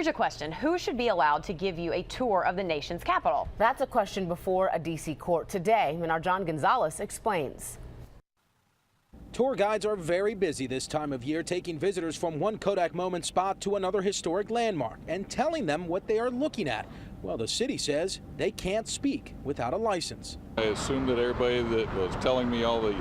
Here's your question. Who should be allowed to give you a tour of the nation's capital? That's a question before a D.C. court today, and our John Gonzalez explains. Tour guides are very busy this time of year, taking visitors from one Kodak moment spot to another historic landmark and telling them what they are looking at. Well, the city says they can't speak without a license. I assumed that everybody that was telling me all the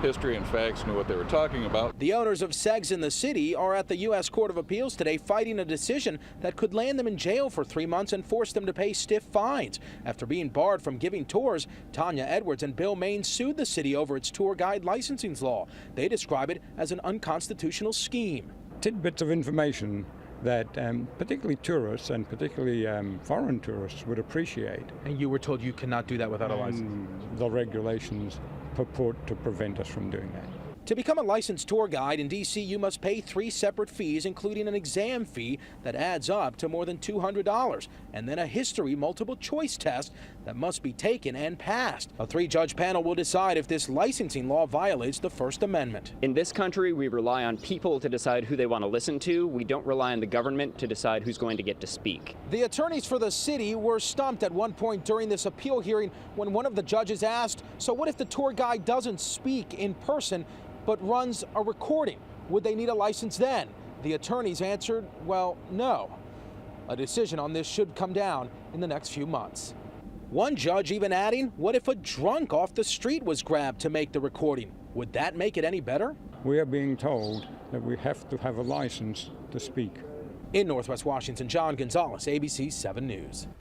history and facts knew what they were talking about. The owners of SEGs in the city are at the U.S. Court of Appeals today fighting a decision that could land them in jail for 3 months and force them to pay stiff fines. After being barred from giving tours, Tanya Edwards and Bill Main sued the city over its tour guide licensing law. They describe it as an unconstitutional scheme. Tidbits of information that particularly tourists and particularly foreign tourists would appreciate. And you were told you cannot do that without a license? The regulations purport to prevent us from doing that. To become a licensed tour guide in D.C., you must pay 3 separate fees, including an exam fee that adds up to more than $200, and then a history multiple choice test that must be taken and passed. A 3-judge panel will decide if this licensing law violates the First Amendment. In this country, we rely on people to decide who they want to listen to. We don't rely on the government to decide who's going to get to speak. The attorneys for the city were stumped at one point during this appeal hearing when one of the judges asked, so what if the tour guide doesn't speak in person but runs a recording? Would they need a license then? The attorneys answered, well, no. A decision on this should come down in the next few months. One judge even adding, what if a drunk off the street was grabbed to make the recording? Would that make it any better? We are being told that we have to have a license to speak. In Northwest Washington, John Gonzalez, ABC 7 News.